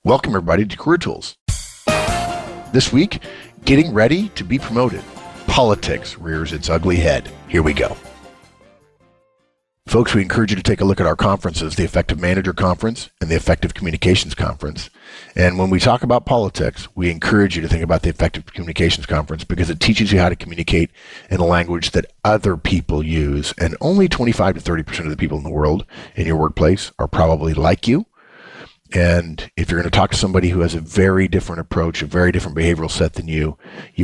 Welcome, everybody, to Career Tools. This week, getting ready to be promoted. Politics rears its ugly head. Here we go. Folks, we encourage you to take a look at our conferences, the Effective Manager Conference and the Effective Communications Conference. And when we talk about politics, we encourage you to think about the Effective Communications Conference because it teaches you how to communicate in a language that other people use. And only 25 to 30% of the people in the world in your workplace are probably like you. And if you're going to talk to somebody who has a very different approach, a very different behavioral set than you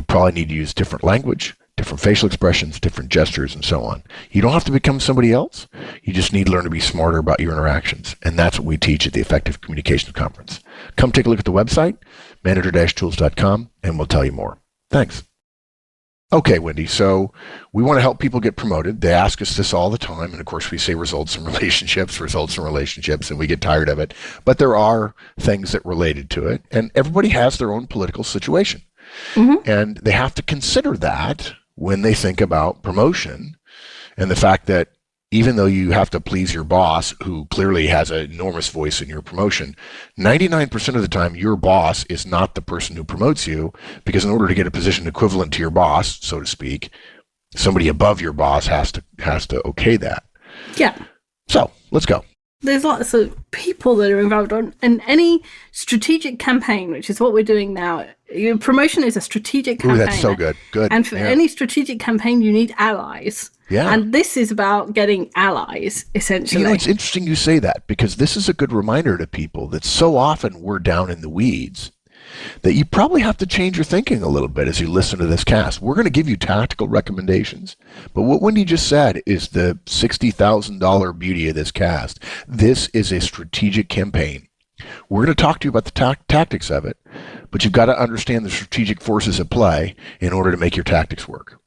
probably need to use different language, different facial expressions, different gestures, and so on. You don't have to become somebody else. You just need to learn to be smarter about your interactions. And that's what we teach at the Effective Communications Conference. Come take a look at the website, manager-tools.com, and we'll tell you more. Thanks. Okay, Wendy, so we want to help people get promoted. They ask us this all the time. And of course, we say results in relationships, and we get tired of it. But there are things that related to it. And everybody has their own political situation. Mm-hmm. And they have to consider that when they think about promotion and the fact that even though you have to please your boss, who clearly has an enormous voice in your promotion, 99% of the time, your boss is not the person who promotes you, because in order to get a position equivalent to your boss, so to speak, somebody above your boss has to okay that. Yeah. So let's go. There's lots of people that are involved in any strategic campaign, which is what we're doing now. Your promotion is a strategic campaign. Ooh, that's so good. Good. And for any strategic campaign, you need allies. Yeah. And this is about getting allies, essentially. You know, it's interesting you say that, because this is a good reminder to people that so often we're down in the weeds that you probably have to change your thinking a little bit as you listen to this cast. We're going to give you tactical recommendations, but what Wendy just said is the $60,000 beauty of this cast. This is a strategic campaign. We're going to talk to you about the tactics of it, but you've got to understand the strategic forces at play in order to make your tactics work.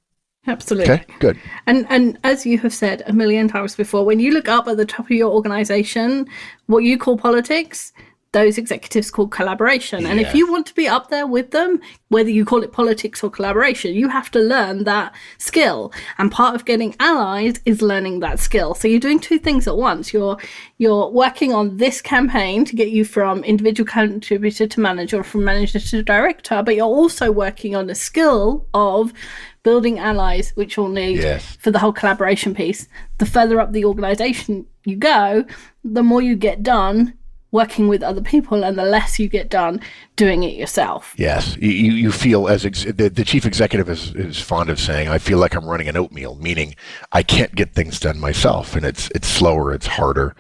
Absolutely. Okay, good. And as you have said a million times before, when you look up at the top of your organization, what you call politics, those executives call collaboration. And if you want to be up there with them, whether you call it politics or collaboration, you have to learn that skill. And part of getting allies is learning that skill. So you're doing two things at once. You're working on this campaign to get you from individual contributor to manager, or from manager to director, but you're also working on the skill of building allies, which you'll need for the whole collaboration piece. The further up the organization you go, the more you get done working with other people, and the less you get done doing it yourself. Yes, you feel, as the chief executive is fond of saying, I feel like I'm running an oatmeal, meaning I can't get things done myself, and it's slower, it's harder,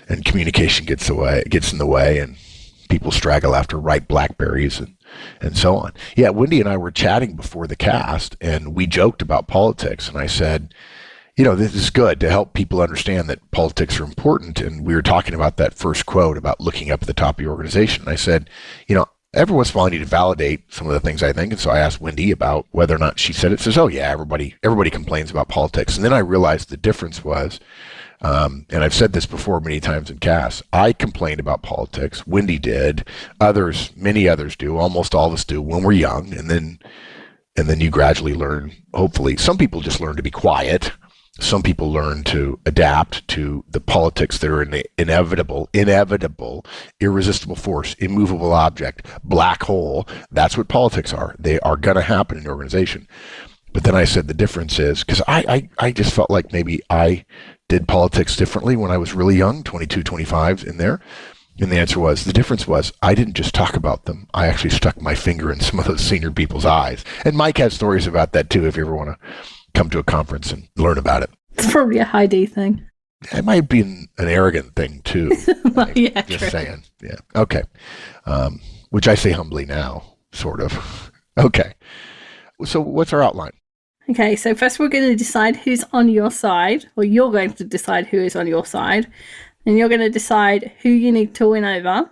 and communication gets in the way, and people straggle after ripe blackberries and so on. Yeah, Wendy and I were chatting before the cast, and we joked about politics, and I said, you know, this is good to help people understand that politics are important. And we were talking about that first quote about looking up at the top of your organization. And I said, you know, every once in a while I need to validate some of the things I think. And so I asked Wendy about whether or not she said it. Says, oh yeah, everybody complains about politics. And then I realized the difference was, and I've said this before many times in CAS, I complained about politics. Wendy did. Many others do. Almost all of us do when we're young. And then you gradually learn, hopefully. Some people just learn to be quiet. Some people learn to adapt to the politics that are in the inevitable, irresistible force, immovable object, black hole. That's what politics are. They are going to happen in an organization. But then I said the difference is, because I just felt like maybe I did politics differently when I was really young, 22, 25 in there. And the answer was, the difference was, I didn't just talk about them. I actually stuck my finger in some of those senior people's eyes. And Mike has stories about that too, if you ever want to come to a conference and learn about it. It's probably a Heidi thing. It might be an arrogant thing too. Well, yeah, just true. saying. Yeah. Okay. Which I say humbly now, sort of. Okay. So what's our outline? Okay, so first we're going to decide who's on your side, or you're going to decide who is on your side. And you're going to decide who you need to win over,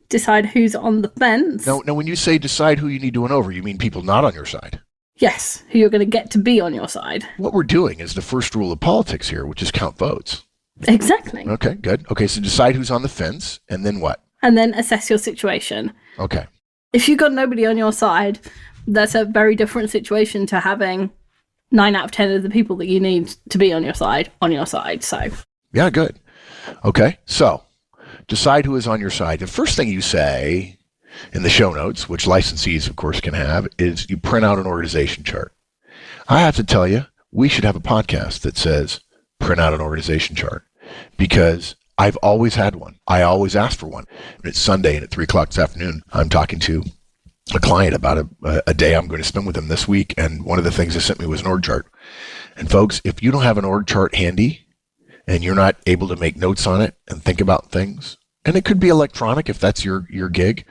decide who's on the fence. Now, when you say decide who you need to win over, you mean people not on your side? Yes, who you're going to get to be on your side. What we're doing is the first rule of politics here, which is count votes. Exactly. Okay, good. Okay, so decide who's on the fence, and then what? And then assess your situation. Okay. If you've got nobody on your side, that's a very different situation to having 9 out of 10 of the people that you need to be on your side. So Yeah, good. Okay, so decide who is on your side. The first thing you say in the show notes, which licensees, of course, can have, is you print out an organization chart. I have to tell you, we should have a podcast that says print out an organization chart, because I've always had one. I always ask for one. And it's Sunday, and at 3 o'clock this afternoon, I'm talking to a client about a day I'm going to spend with them this week, and one of the things they sent me was an org chart. And folks, if you don't have an org chart handy and you're not able to make notes on it and think about things, and it could be electronic if that's your gig,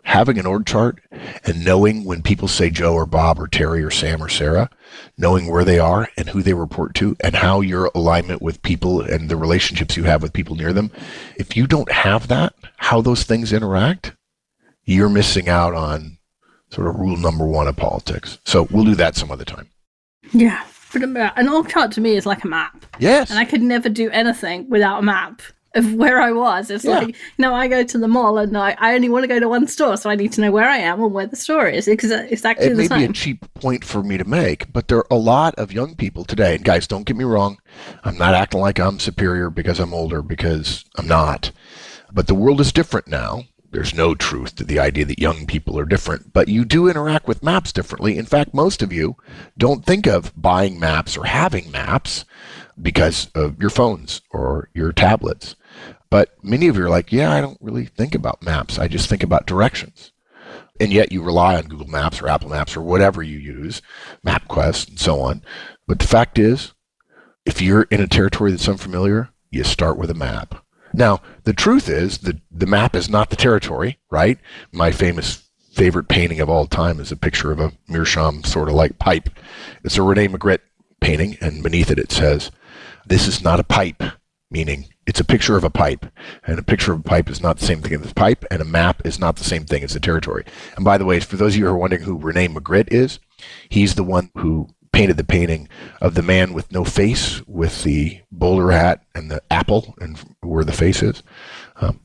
having an org chart and knowing when people say Joe or Bob or Terry or Sam or Sarah, knowing where they are and who they report to and how your alignment with people and the relationships you have with people near them, if you don't have that, how those things interact, you're missing out on sort of rule number one of politics. So we'll do that some other time. Yeah. But an org chart to me is like a map. Yes. And I could never do anything without a map of where I was. It's like, I go to the mall and I only want to go to one store, so I need to know where I am and where the store is. Because it's exactly the same. It may be a cheap point for me to make, but there are a lot of young people today, and guys, don't get me wrong, I'm not acting like I'm superior because I'm older, because I'm not. But the world is different now. There's no truth to the idea that young people are different, but you do interact with maps differently. In fact, most of you don't think of buying maps or having maps because of your phones or your tablets. But many of you are like, yeah, I don't really think about maps. I just think about directions. And yet you rely on Google Maps or Apple Maps or whatever you use, MapQuest and so on. But the fact is, if you're in a territory that's unfamiliar, you start with a map. Now, the truth is that the map is not the territory, right? My favorite painting of all time is a picture of a meerschaum sort of like pipe. It's a Rene Magritte painting, and beneath it, it says, "This is not a pipe," meaning it's a picture of a pipe, and a picture of a pipe is not the same thing as a pipe, and a map is not the same thing as a territory. And by the way, for those of you who are wondering who Rene Magritte is, he's the one who painted the painting of the man with no face, with the bowler hat and the apple and where the face is.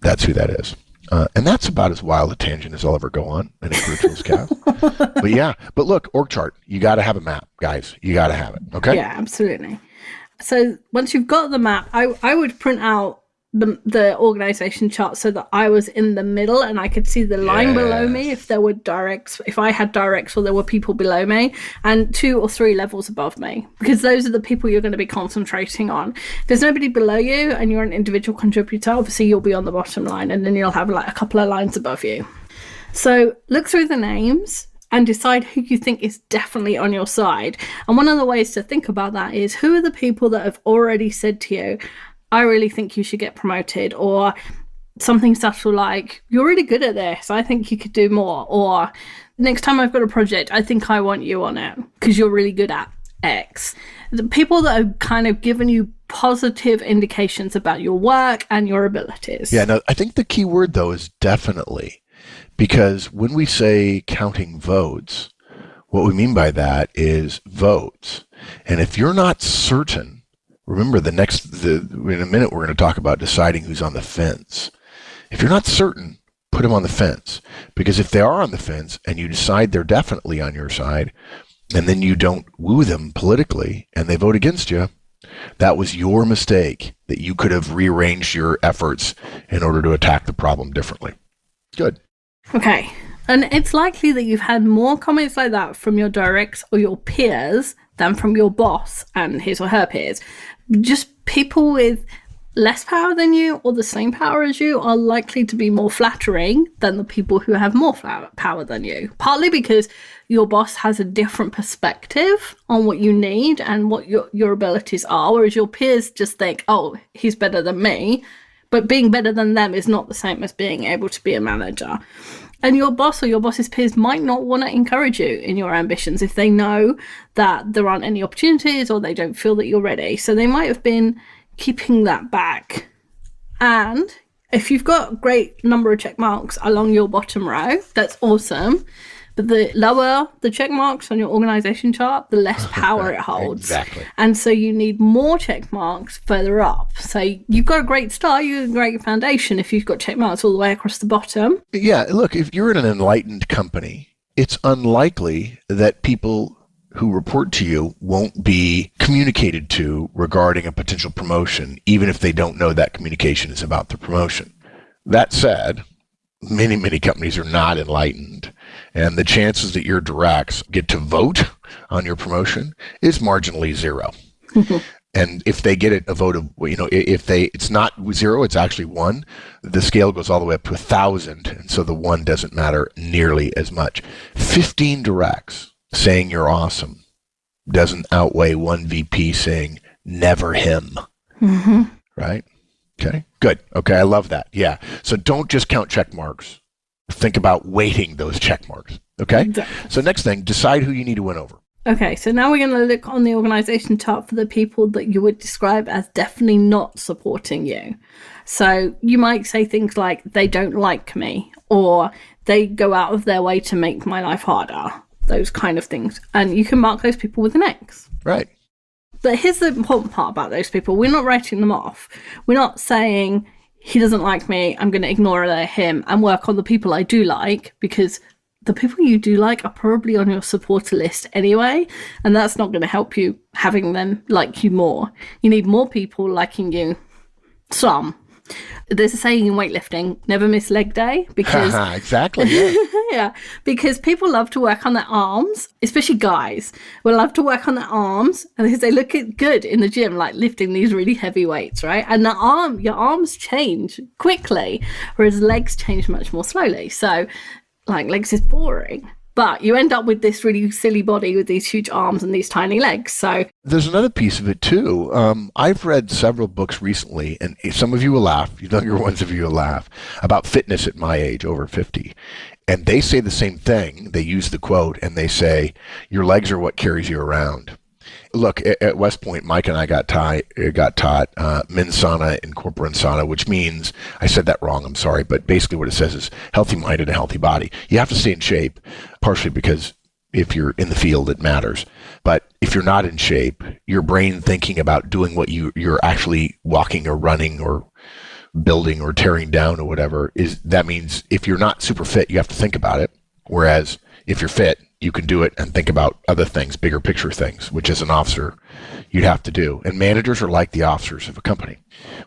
That's who that is. And that's about as wild a tangent as I'll ever go on in a Crucials cast. But look, org chart, you got to have a map, guys. You got to have it, okay? Yeah, absolutely. So once you've got the map, I would print out the organization chart so that I was in the middle and I could see the line below me if there were directs, if I had directs or there were people below me, and 2 or 3 levels above me, because those are the people you're going to be concentrating on. If there's nobody below you and you're an individual contributor, obviously you'll be on the bottom line, and then you'll have like a couple of lines above you. So look through the names and decide who you think is definitely on your side. And one of the ways to think about that is, who are the people that have already said to you, I really think you should get promoted, or something subtle like, you're really good at this, I think you could do more, or next time I've got a project, I think I want you on it because you're really good at X. The people that have kind of given you positive indications about your work and your abilities. Yeah, no, I think the key word, though, is definitely, because when we say counting votes, what we mean by that is votes. And if you're not certain, remember, in a minute, we're going to talk about deciding who's on the fence. If you're not certain, put them on the fence. Because if they are on the fence and you decide they're definitely on your side, and then you don't woo them politically and they vote against you, that was your mistake, that you could have rearranged your efforts in order to attack the problem differently. Good. Okay. And it's likely that you've had more comments like that from your directs or your peers than from your boss and his or her peers. Just people with less power than you or the same power as you are likely to be more flattering than the people who have more power than you. Partly because your boss has a different perspective on what you need and what your abilities are, whereas your peers just think, oh, he's better than me. But being better than them is not the same as being able to be a manager. And your boss or your boss's peers might not want to encourage you in your ambitions if they know that there aren't any opportunities or they don't feel that you're ready. So they might have been keeping that back. And if you've got a great number of check marks along your bottom row, that's awesome. But the lower the check marks on your organization chart, the less power it holds. Exactly. And so you need more check marks further up. So you've got a great start, you've got a great foundation if you've got check marks all the way across the bottom. Yeah, look, if you're in an enlightened company, it's unlikely that people who report to you won't be communicated to regarding a potential promotion, even if they don't know that communication is about the promotion. That said, many, many companies are not enlightened. And the chances that your directs get to vote on your promotion is marginally zero. And if they get a vote of, it's not zero, it's actually 1, the scale goes all the way up to 1,000. And so the 1 doesn't matter nearly as much. 15 directs saying you're awesome doesn't outweigh 1 VP saying never him. Right? Okay, good. Okay, I love that. Yeah. So don't just count check marks. Think about weighting those check marks. Okay? Exactly. So next thing, decide who you need to win over. Okay, so now we're going to look on the organization chart for the people that you would describe as definitely not supporting you. So you might say things like, they don't like me, or they go out of their way to make my life harder, those kind of things. And you can mark those people with an X. Right. But here's the important part about those people. We're not writing them off. We're not saying, he doesn't like me, I'm going to ignore him and work on the people I do like, because the people you do like are probably on your supporter list anyway, and that's not going to help you having them like you more. You need more people liking you. Some. There's a saying in weightlifting, never miss leg day, because exactly. Yeah. yeah, because people love to work on their arms, especially guys will love to work on their arms, and because they look good in the gym, like lifting these really heavy weights, right? And your arms change quickly, whereas legs change much more slowly. So, like, legs is boring. But you end up with this really silly body with these huge arms and these tiny legs. So there's another piece of it too. I've read several books recently, and some of you will laugh, younger ones of you will laugh, about fitness at my age, over 50. And they say the same thing. They use the quote, and they say, your legs are what carries you around. Look, at West Point, Mike and I got taught Mensana and Corpora Insana, which means, I said that wrong, I'm sorry, but basically what it says is healthy mind and a healthy body. You have to stay in shape, partially because if you're in the field, it matters. But if you're not in shape, your brain thinking about doing what you're actually walking or running or building or tearing down or whatever, that means if you're not super fit, you have to think about it. Whereas if you're fit, you can do it and think about other things, bigger picture things, which as an officer, you'd have to do. And managers are like the officers of a company.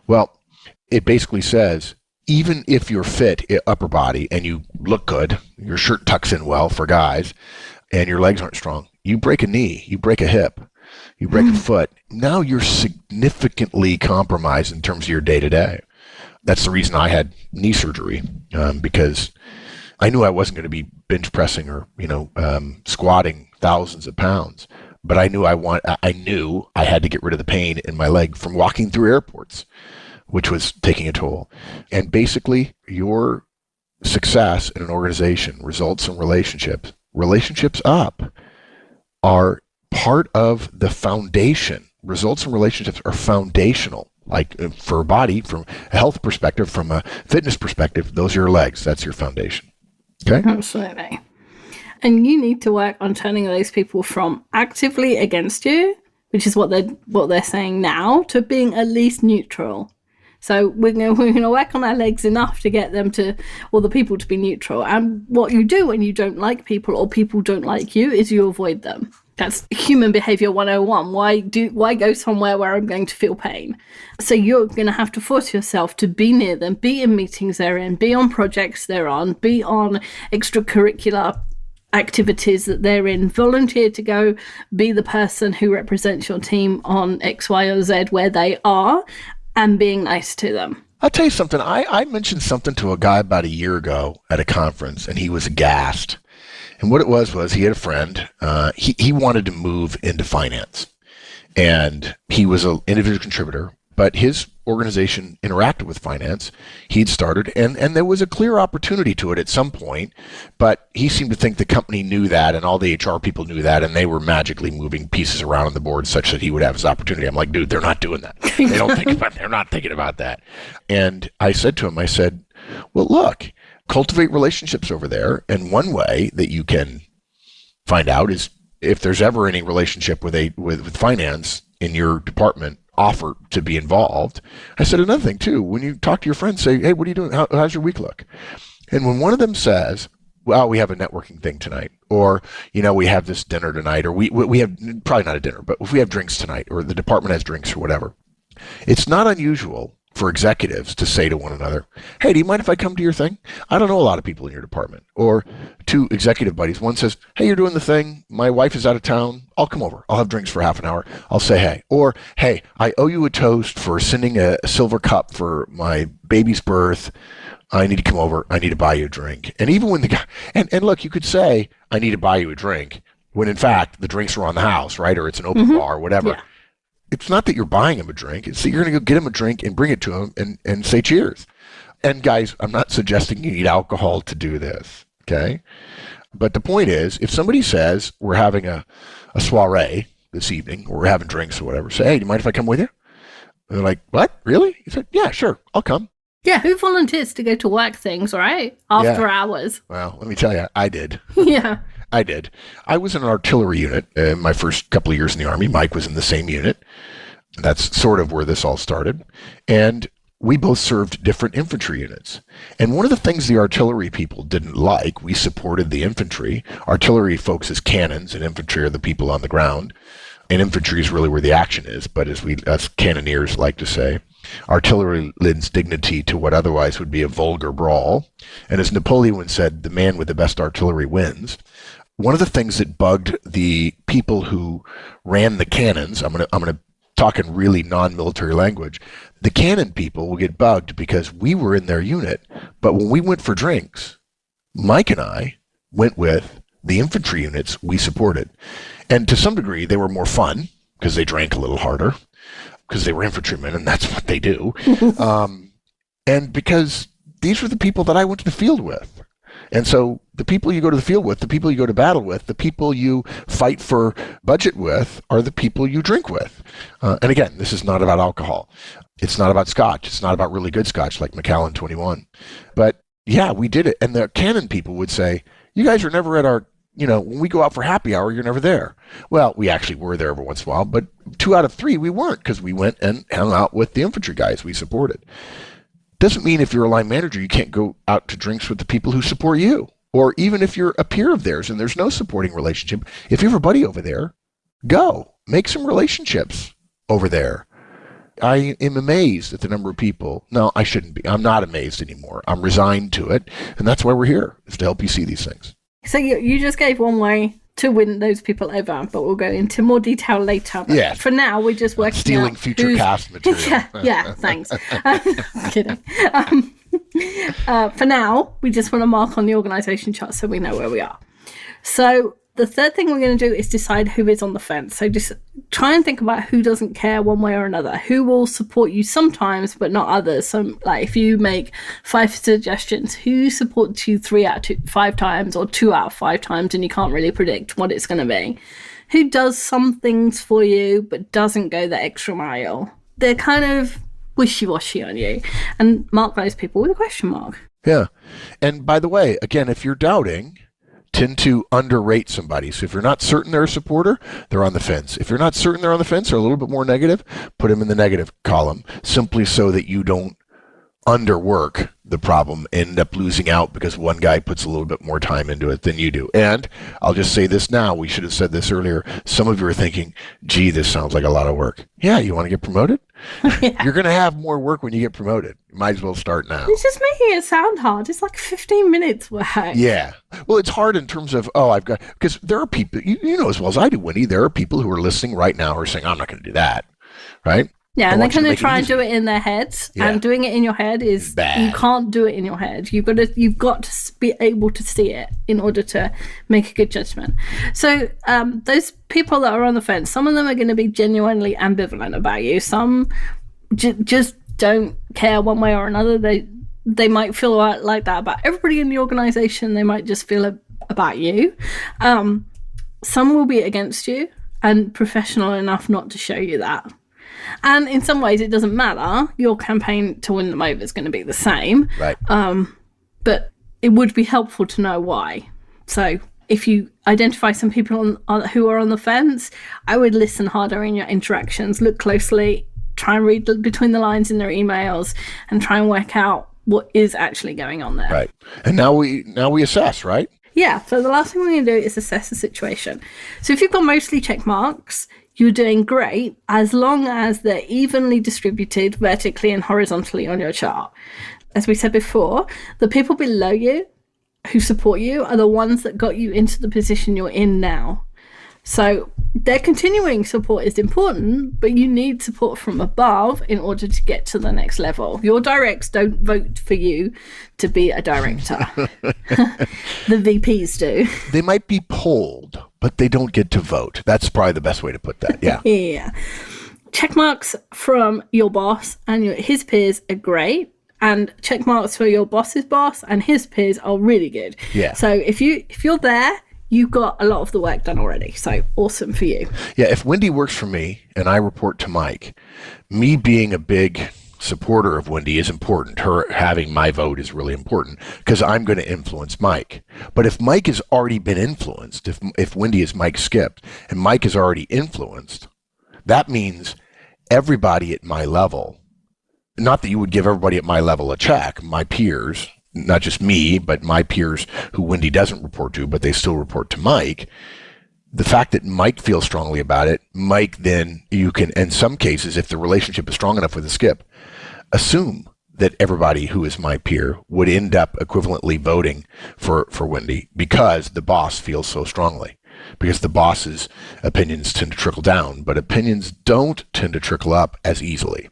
Well, it basically says, even if you're fit, upper body, and you look good, your shirt tucks in well for guys, and your legs aren't strong, you break a knee, you break a hip, you break a foot, now you're significantly compromised in terms of your day-to-day. That's the reason I had knee surgery, because I knew I wasn't going to be bench pressing or, squatting thousands of pounds, but I knew I had to get rid of the pain in my leg from walking through airports, which was taking a toll. And basically, your success in an organization results in relationships. Relationships up are part of the foundation. Results in relationships are foundational. Like for a body, from a health perspective, from a fitness perspective, those are your legs. That's your foundation. Okay? Absolutely. And you need to work on turning those people from actively against you, which is what they're saying now, to being at least neutral. So we're going to work on our legs enough to get them to, or the people to be neutral. And what you do when you don't like people or people don't like you is you avoid them. That's human behavior 101. Why go somewhere where I'm going to feel pain? So you're going to have to force yourself to be near them, be in meetings they're in, be on projects they're on, be on extracurricular activities that they're in, volunteer to go be the person who represents your team on X, Y, or Z where they are, and being nice to them. I'll tell you something. I mentioned something to a guy about a year ago at a conference, and he was aghast. And what it was he had a friend. He wanted to move into finance, and he was an individual contributor, but his organization interacted with finance. He'd started, and there was a clear opportunity to it at some point, but he seemed to think the company knew that, and all the HR people knew that, and they were magically moving pieces around on the board such that he would have his opportunity. I'm like, dude, they're not doing that. They're not thinking about that. And I said to him, well, look, cultivate relationships over there. And one way that you can find out is if there's ever any relationship with finance in your department, offer to be involved. I said another thing too, when you talk to your friends, say, hey, what are you doing? How's your week look? And when one of them says, well, we have a networking thing tonight, or, we have this dinner tonight, or we have, probably not a dinner, but if we have drinks tonight, or the department has drinks or whatever, it's not unusual for executives to say to one another, hey, do you mind if I come to your thing? I don't know a lot of people in your department. Or two executive buddies. One says, hey, you're doing the thing. My wife is out of town. I'll come over. I'll have drinks for half an hour. I'll say hey. Or, hey, I owe you a toast for sending a silver cup for my baby's birth. I need to come over. I need to buy you a drink. And even when the guy, and look, you could say, I need to buy you a drink, when in fact the drinks are on the house, right? Or it's an open bar or whatever. Yeah. It's not that you're buying him a drink. It's that you're going to go get him a drink and bring it to him and say cheers. And guys, I'm not suggesting you need alcohol to do this, okay? But the point is, if somebody says, we're having a soiree this evening, or we're having drinks or whatever, say, hey, do you mind if I come with you? And they're like, what? Really? He said, yeah, sure, I'll come. Yeah, who volunteers to go to work things, right? After hours. Well, let me tell you, I did. Yeah. I did. I was in an artillery unit in my first couple of years in the Army. Mike was in the same unit. That's sort of where this all started. And we both served different infantry units. And one of the things the artillery people didn't like, we supported the infantry. Artillery folks is cannons, and infantry are the people on the ground. And infantry is really where the action is. But as cannoneers like to say, artillery lends dignity to what otherwise would be a vulgar brawl. And as Napoleon said, the man with the best artillery wins. One of the things that bugged the people who ran the cannons, I'm gonna talk in really non-military language, the cannon people will get bugged because we were in their unit, but when we went for drinks, Mike and I went with the infantry units we supported. And to some degree, they were more fun because they drank a little harder, because they were infantrymen, and that's what they do. And because these were the people that I went to the field with. And so the people you go to the field with, the people you go to battle with, the people you fight for budget with are the people you drink with. And again, this is not about alcohol. It's not about scotch. It's not about really good scotch like Macallan 21. But yeah, we did it. And the cannon people would say, you guys are never at our, when we go out for happy hour, you're never there. Well, we actually were there every once in a while, but 2 out of 3 we weren't, because we went and hung out with the infantry guys we supported. Doesn't mean if you're a line manager, you can't go out to drinks with the people who support you. Or even if you're a peer of theirs and there's no supporting relationship, if you have a buddy over there, go. Make some relationships over there. I am amazed at the number of people. No, I shouldn't be. I'm not amazed anymore. I'm resigned to it. And that's why we're here, is to help you see these things. So you just gave one way to win those people over, but we'll go into more detail later. But for now, we're just working stealing out future cast material. yeah, thanks. Kidding. For now, we just want to mark on the organisation chart so we know where we are. So the third thing we're going to do is decide who is on the fence. So just try and think about who doesn't care one way or another, who will support you sometimes but not others. So like if you make 5 suggestions, who supports you 3 out of 5 times or 2 out of 5 times and you can't really predict what it's going to be? Who does some things for you but doesn't go the extra mile? They're kind of wishy-washy on you. And mark those people with a question mark. Yeah. And by the way, again, if you're doubting, tend to underrate somebody. So if you're not certain they're a supporter, they're on the fence. If you're not certain they're on the fence or a little bit more negative, put them in the negative column, simply so that you don't underwork the problem, end up losing out because one guy puts a little bit more time into it than you do. And I'll just say this now, we should have said this earlier. Some of you are thinking, gee, this sounds like a lot of work. Yeah, you want to get promoted? Yeah. You're going to have more work when you get promoted. You might as well start now. It's just making it sound hard. It's like 15 minutes work. Yeah. Well, it's hard in terms of, because there are people, you know as well as I do, Winnie, there are people who are listening right now who are saying, I'm not going to do that, right? Yeah, and they're going to try and do it in their heads, and doing it in your head is bad. You can't do it in your head. You've got to be able to see it in order to make a good judgment. So those people that are on the fence, some of them are going to be genuinely ambivalent about you. Some just don't care one way or another. They might feel like that about everybody in the organization. They might just feel it about you. Some will be against you and professional enough not to show you that. And in some ways, it doesn't matter. Your campaign to win them over is going to be the same. Right. But it would be helpful to know why. So if you identify some people who are on the fence, I would listen harder in your interactions, look closely, try and read between the lines in their emails, and try and work out what is actually going on there. Right. And now we assess, right? Yeah. So the last thing we're going to do is assess the situation. So if you've got mostly check marks, you're doing great as long as they're evenly distributed vertically and horizontally on your chart. As we said before, the people below you who support you are the ones that got you into the position you're in now. So their continuing support is important, but you need support from above in order to get to the next level. Your directs don't vote for you to be a director. The VPs do. They might be polled, but they don't get to vote. That's probably the best way to put that. Yeah. Yeah. Check marks from your boss and his peers are great. And check marks for your boss's boss and his peers are really good. Yeah. So if you're there, you've got a lot of the work done already. So awesome for you. Yeah, if Wendy works for me and I report to Mike, me being a big supporter of Wendy is important. Her having my vote is really important because I'm going to influence Mike. But if Mike has already been influenced, if Wendy is Mike skipped and Mike is already influenced, that means everybody at my level, not that you would give everybody at my level a check, my peers, not just me, but my peers who Wendy doesn't report to, but they still report to Mike. The fact that Mike feels strongly about it, Mike, then you can, in some cases, if the relationship is strong enough with a skip, assume that everybody who is my peer would end up equivalently voting for Wendy because the boss feels so strongly. Because the boss's opinions tend to trickle down, but opinions don't tend to trickle up as easily.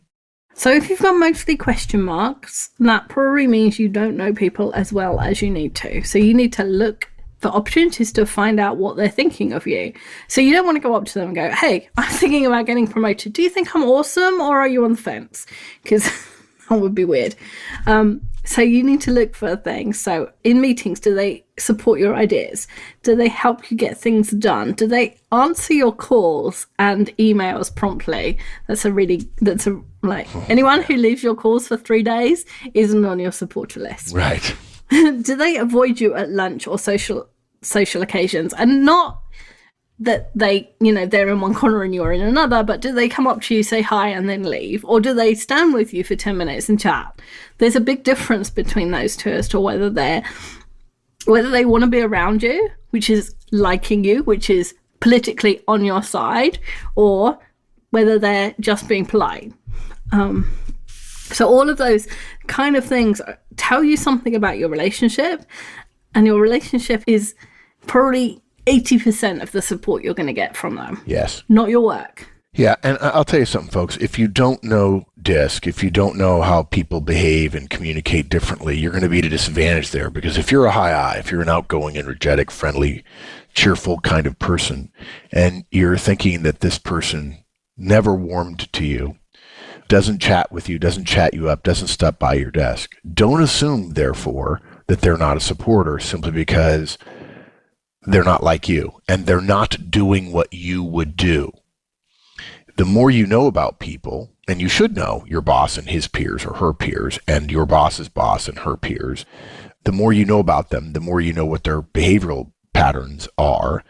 So if you've got mostly question marks, that probably means you don't know people as well as you need to. So you need to look for opportunities to find out what they're thinking of you. So you don't want to go up to them and go, hey, I'm thinking about getting promoted. Do you think I'm awesome or are you on the fence? Because that would be weird. So you need to look for things. So in meetings, do they support your ideas? Do they help you get things done? Do they answer your calls and emails promptly? Anyone who leaves your calls for 3 days isn't on your supporter list. Right. Do they avoid you at lunch or social occasions? And not that they're in one corner and you're in another, but do they come up to you, say hi, and then leave? Or do they stand with you for 10 minutes and chat? There's a big difference between those two as to whether they want to be around you, which is liking you, which is politically on your side, or whether they're just being polite. So all of those kind of things tell you something about your relationship, and your relationship is probably 80% of the support you're going to get from them. Yes. Not your work. Yeah, and I'll tell you something, folks. If you don't know DISC, if you don't know how people behave and communicate differently, you're going to be at a disadvantage there. Because if you're a high I, if you're an outgoing, energetic, friendly, cheerful kind of person, and you're thinking that this person never warmed to you, doesn't chat with you, doesn't chat you up, doesn't stop by your desk, don't assume, therefore, that they're not a supporter simply because they're not like you and they're not doing what you would do. The more you know about people, and you should know your boss and his peers or her peers and your boss's boss and her peers, the more you know about them, the more you know what their behavioral patterns are.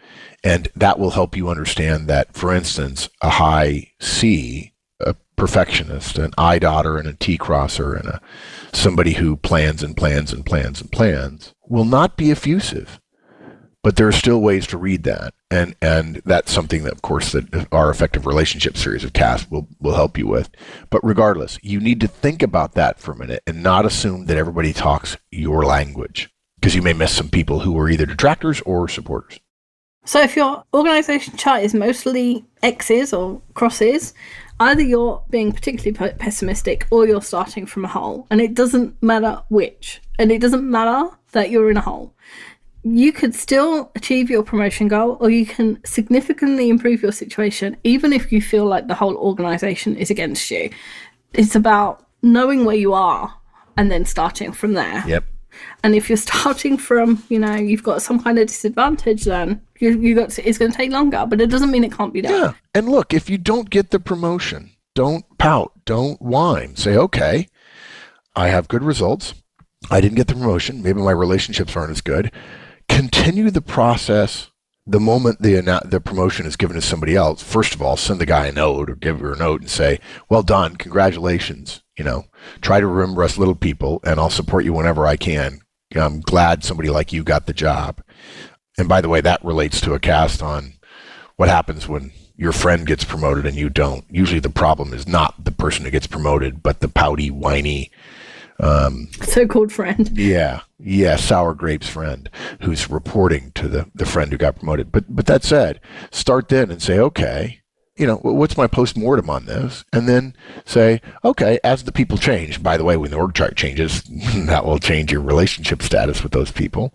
And that will help you understand that, for instance, a high C, a perfectionist, an I dotter and a T crosser, and somebody who plans and plans and plans and plans will not be effusive. But there are still ways to read that. And that's something that, of course, that our Effective Relationship series of tasks will help you with. But regardless, you need to think about that for a minute and not assume that everybody talks your language, because you may miss some people who are either detractors or supporters. So if your organization chart is mostly X's or crosses, either you're being particularly pessimistic or you're starting from a hole. And it doesn't matter which. And it doesn't matter that you're in a hole. You could still achieve your promotion goal, or you can significantly improve your situation, even if you feel like the whole organization is against you. It's about knowing where you are and then starting from there. Yep. And if you're starting from, you've got some kind of disadvantage, then it's going to take longer, but it doesn't mean it can't be done. Yeah. And look, if you don't get the promotion, don't pout, don't whine. Say, okay, I have good results. I didn't get the promotion. Maybe my relationships aren't as good. Continue the process. The moment the promotion is given to somebody else, first of all, send the guy a note or give her a note and say, well done, congratulations. Try to remember us little people, and I'll support you whenever I can. I'm glad somebody like you got the job. And by the way, that relates to a cast on what happens when your friend gets promoted and you don't. Usually the problem is not the person who gets promoted, but the pouty, whiny, so-called friend. Yeah, sour grapes friend who's reporting to the friend who got promoted. But that said, start then and say, okay, what's my post-mortem on this? And then say, okay, as the people change, by the way, when the org chart changes, that will change your relationship status with those people.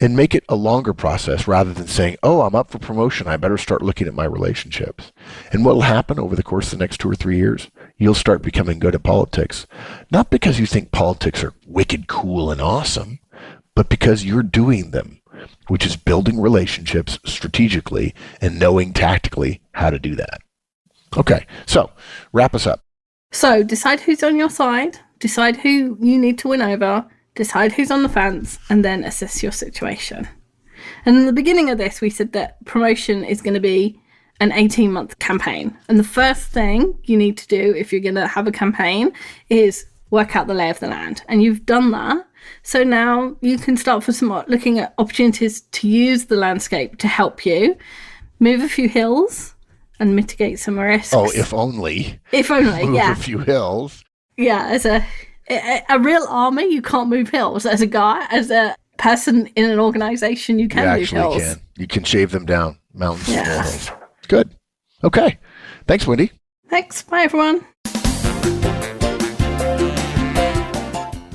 And make it a longer process rather than saying, oh, I'm up for promotion, I better start looking at my relationships. And what will happen over the course of the next 2 or 3 years? You'll start becoming good at politics. Not because you think politics are wicked cool and awesome, but because you're doing them, which is building relationships strategically and knowing tactically how to do that. Okay, so wrap us up. So decide who's on your side, decide who you need to win over, decide who's on the fence, and then assess your situation. And in the beginning of this, we said that promotion is going to be an 18-month campaign. And the first thing you need to do if you're going to have a campaign is work out the lay of the land. And you've done that. So now you can start looking at opportunities to use the landscape to help you move a few hills and mitigate some risks. Oh, if only. If only, move yeah. a few hills. Yeah, as a real army, you can't move hills. As a person in an organization, you can move hills. Can. You can shave them down, mountains and hills. Good. Okay. Thanks, Wendy. Thanks. Bye, everyone.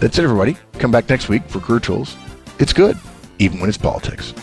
That's it, everybody. Come back next week for Career Tools. It's good, even when it's politics.